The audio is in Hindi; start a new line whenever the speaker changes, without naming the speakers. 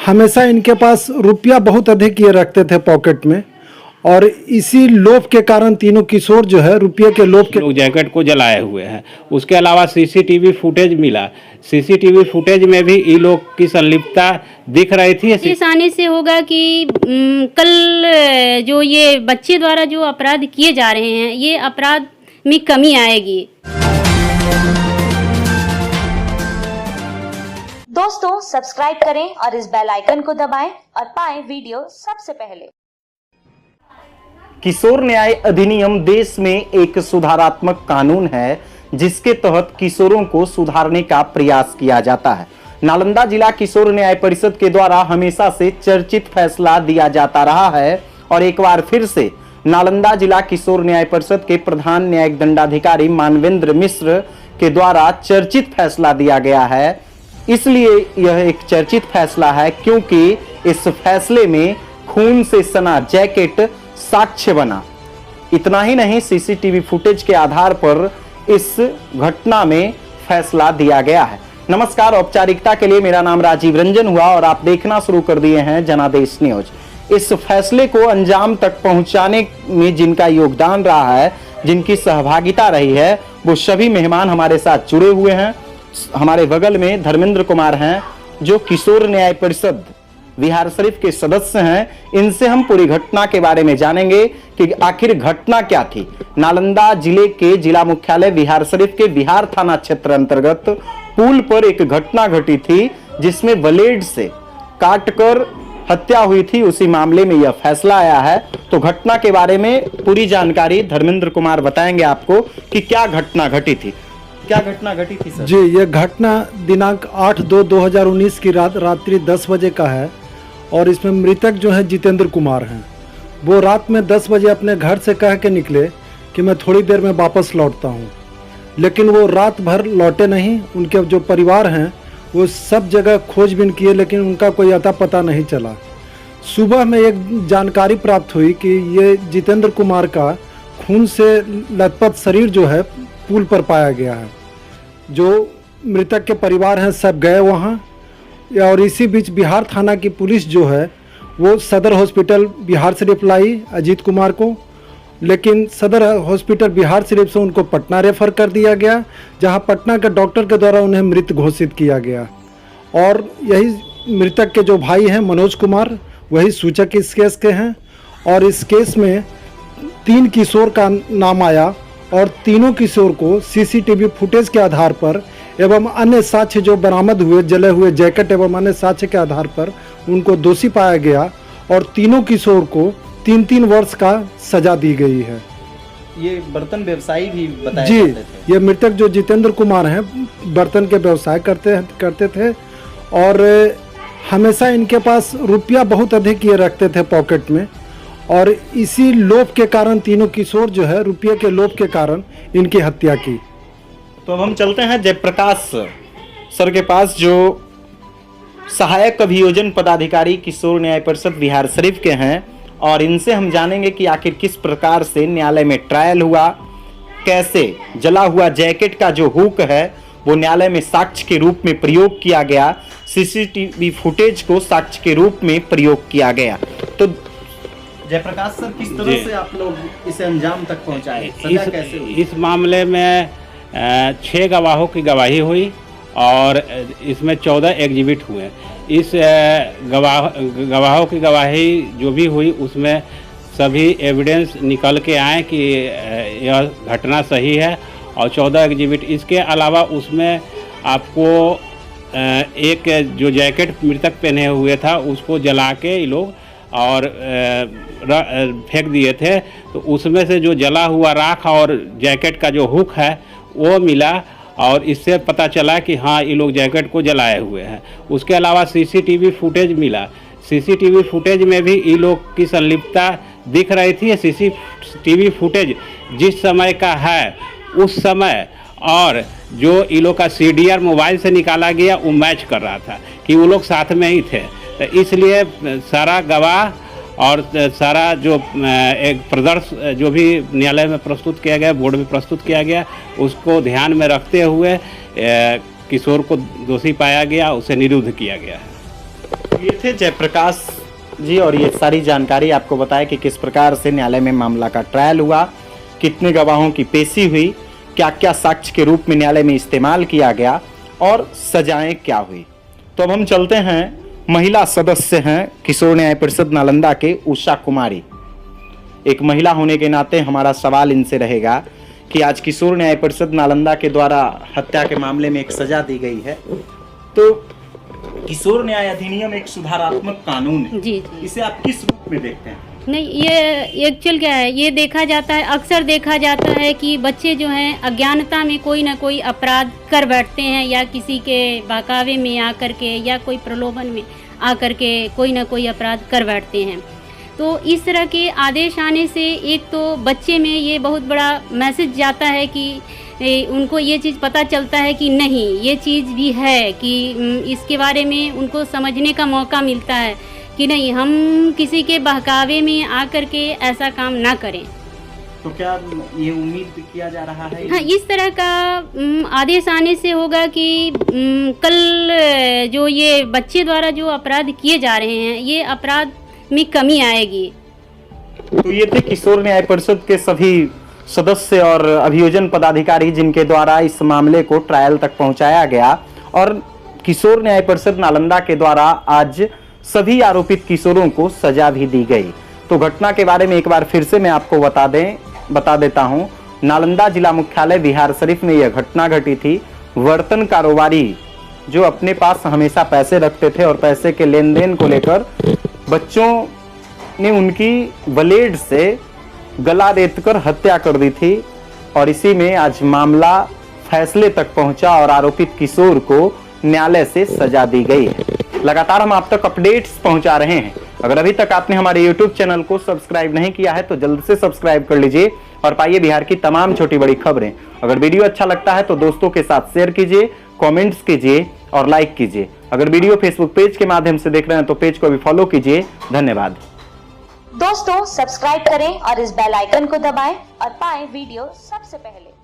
हमेशा इनके पास रुपया बहुत अधिक ये रखते थे पॉकेट में, और इसी लोभ के कारण तीनों किशोर जो है रुपये के लोभ के
लोग जैकेट को जलाए हुए हैं। उसके अलावा सीसीटीवी फुटेज मिला, सीसीटीवी फुटेज में भी ये लोग की संलिप्तता दिख रही थी।
इस आने से होगा कि कल जो ये बच्चे द्वारा जो अपराध किए जा रहे हैं, ये अपराध में कमी आएगी।
दोस्तों सब्सक्राइब करें और इस बेल आइकन को दबाएं और पाएं वीडियो सबसे पहले।
किशोर न्याय अधिनियम देश में एक सुधारात्मक कानून है जिसके तहत किशोरों को सुधारने का प्रयास किया जाता है। नालंदा जिला किशोर न्याय परिषद के द्वारा हमेशा से चर्चित फैसला दिया जाता रहा है और एक बार फिर से नालंदा जिला किशोर न्याय परिषद के प्रधान न्यायिक दंडाधिकारी मानवेंद्र मिश्र के द्वारा चर्चित फैसला दिया गया है। इसलिए यह एक चर्चित फैसला है क्योंकि इस फैसले में खून से सना जैकेट साक्ष्य बना। इतना ही नहीं, सीसीटीवी फुटेज के आधार पर इस घटना में फैसला दिया गया है। नमस्कार, औपचारिकता के लिए मेरा नाम राजीव रंजन हुआ और आप देखना शुरू कर दिए हैं जनादेश न्यूज। इस फैसले को अंजाम तक पहुंचाने में जिनका योगदान रहा है, जिनकी सहभागिता रही है, वो सभी मेहमान हमारे साथ जुड़े हुए हैं। हमारे बगल में धर्मेंद्र कुमार हैं जो किशोर न्याय परिषद बिहार शरीफ के सदस्य हैं। इनसे हम पूरी घटना के बारे में जानेंगे कि आखिर घटना क्या थी। नालंदा जिले के जिला मुख्यालय बिहार शरीफ के बिहार थाना क्षेत्र अंतर्गत पुल पर एक घटना घटी थी जिसमें ब्लेड से काटकर हत्या हुई थी। उसी मामले में यह फैसला आया है। तो घटना के बारे में पूरी जानकारी धर्मेंद्र कुमार बताएंगे आपको कि क्या घटना घटी थी। क्या घटना घटी थी सर?
जी, यह घटना दिनांक 8/2/2019 की रात्रि 10 बजे का है और इसमें मृतक जो है जितेंद्र कुमार हैं। वो रात में 10 बजे अपने घर से कह के निकले कि मैं थोड़ी देर में वापस लौटता हूँ, लेकिन वो रात भर लौटे नहीं। उनके जो परिवार हैं वो सब जगह खोजबीन किए लेकिन उनका कोई अता पता नहीं चला। सुबह में एक जानकारी प्राप्त हुई कि ये जितेंद्र कुमार का खून से लथपथ शरीर जो है पुल पर पाया गया है। जो मृतक के परिवार हैं सब गए वहाँ, और इसी बीच बिहार थाना की पुलिस जो है वो सदर हॉस्पिटल बिहार शरीफ लाई अजीत कुमार को, लेकिन सदर हॉस्पिटल बिहार शरीफ से उनको पटना रेफर कर दिया गया, जहां पटना के डॉक्टर के द्वारा उन्हें मृत घोषित किया गया। और यही मृतक के जो भाई हैं मनोज कुमार, वही सूचक इस केस के हैं। और इस केस में 3 किशोर का नाम आया और तीनों किशोर को सीसीटीवी फुटेज के आधार पर एवं अन्य साक्ष्य जो बरामद हुए, जले हुए जैकेट एवं अन्य साक्ष्य के आधार पर उनको दोषी पाया गया और तीनों किशोर को 3-3 वर्ष का सजा दी गई है।
ये बर्तन व्यवसायी भी बताया
जी,
जाते थे।
ये मृतक जो जितेंद्र कुमार हैं बर्तन के व्यवसाय करते थे और हमेशा इनके पास रुपया बहुत अधिक ये रखते थे पॉकेट में, और इसी लोभ के कारण तीनों किशोर जो है रुपये के लोभ के कारण इनकी हत्या की।
तो अब हम चलते हैं जयप्रकाश सर के पास, जो सहायक अभियोजन पदाधिकारी किशोर न्याय परिषद बिहार शरीफ के हैं, और इनसे हम जानेंगे कि आखिर किस प्रकार से न्यायालय में ट्रायल हुआ, कैसे जला हुआ जैकेट का जो हुक है वो न्यायालय में साक्ष्य के रूप में प्रयोग किया गया, सीसीटीवी फुटेज को साक्ष्य के रूप में प्रयोग किया गया। तो जयप्रकाश सर, किस तरह से आप लोग इसे अंजाम तक पहुंचाए? सजा कैसे हुई?
इस मामले में 6 गवाहों की गवाही हुई और इसमें 14 एग्जिबिट हुए। इस गवाहों की गवाही जो भी हुई उसमें सभी एविडेंस निकल के आए कि यह घटना सही है और 14 एग्जिबिट। इसके अलावा उसमें आपको एक जो जैकेट मृतक पहने हुए था उसको जला के ये लोग और फेंक दिए थे। तो उसमें से जो जला हुआ राख और जैकेट का जो हुक है वो मिला और इससे पता चला कि हाँ ये लोग जैकेट को जलाए हुए हैं। उसके अलावा सीसीटीवी फुटेज मिला। सीसीटीवी फुटेज में भी ये लोग की संलिप्तता दिख रही थी। सीसीटीवी फुटेज जिस समय का है उस समय और जो ये लोग का सीडीआर मोबाइल से निकाला गया वो मैच कर रहा था कि वो लोग साथ में ही थे। तो इसलिए सारा गवाह और सारा जो एक प्रदर्श जो भी न्यायालय में प्रस्तुत किया गया, बोर्ड में प्रस्तुत किया गया, उसको ध्यान में रखते हुए किशोर को दोषी पाया गया, उसे निरुद्ध किया गया है।
ये थे जयप्रकाश जी और ये सारी जानकारी आपको बताया कि किस प्रकार से न्यायालय में मामला का ट्रायल हुआ, कितने गवाहों की पेशी हुई, क्या क्या साक्ष्य के रूप में न्यायालय में इस्तेमाल किया गया और सजाएं क्या हुई। तो अब हम चलते हैं, महिला सदस्य हैं किशोर न्याय परिषद नालंदा के उषा कुमारी। एक महिला होने के नाते हमारा सवाल इनसे रहेगा कि आज किशोर न्याय परिषद नालंदा के द्वारा हत्या के मामले में एक सजा दी गई है, तो किशोर न्याय अधिनियम एक सुधारात्मक कानून है,
जी जी।
इसे आप किस रूप में देखते हैं?
नहीं, ये एक्चुअल क्या है, ये देखा जाता है, अक्सर देखा जाता है कि बच्चे जो हैं अज्ञानता में कोई ना कोई अपराध कर बैठते हैं, या किसी के बहकावे में आकर के या कोई प्रलोभन में आकर के कोई ना कोई अपराध कर बैठते हैं। तो इस तरह के आदेश आने से एक तो बच्चे में ये बहुत बड़ा मैसेज जाता है कि उनको ये चीज़ पता चलता है कि नहीं, ये चीज़ भी है, कि इसके बारे में उनको समझने का मौका मिलता है कि नहीं, हम किसी के बहकावे में आकर के ऐसा काम ना करें।
तो क्या ये उम्मीद किया जा रहा है?
हाँ, इस तरह का आदेश आने से होगा कि कल जो ये बच्चे द्वारा जो अपराध किए जा रहे हैं, ये अपराध में कमी आएगी।
तो ये थे किशोर न्याय परिषद के सभी सदस्य और अभियोजन पदाधिकारी जिनके द्वारा इस मामले को ट्रायल तक पहुंचाया गया, और किशोर न्याय परिषद नालंदा के द्वारा आज सभी आरोपित किशोरों को सजा भी दी गई। तो घटना के बारे में एक बार फिर से मैं आपको बता देता हूं। नालंदा जिला मुख्यालय बिहार शरीफ में यह घटना घटी थी। बर्तन कारोबारी जो अपने पास हमेशा पैसे रखते थे और पैसे के लेन देन को लेकर बच्चों ने उनकी ब्लेड से गला रेतकर हत्या कर दी थी, और इसी में आज मामला फैसले तक पहुंचा और आरोपित किशोर को न्यायालय से सजा दी गई है। लगातार हम आप तक अपडेट्स पहुंचा रहे हैं। अगर अभी तक आपने हमारे YouTube चैनल को सब्सक्राइब नहीं किया है तो जल्द से सब्सक्राइब कर लीजिए और पाइए बिहार की तमाम छोटी बड़ी खबरें। अगर वीडियो अच्छा लगता है तो दोस्तों के साथ शेयर कीजिए, कमेंट्स कीजिए और लाइक कीजिए। अगर वीडियो फेसबुक पेज के माध्यम से देख रहे हैं तो पेज को भी फॉलो कीजिए। धन्यवाद।
दोस्तों, सब्सक्राइब करें और इस बेल आइकन को दबाएं और पाएं वीडियो सबसे पहले।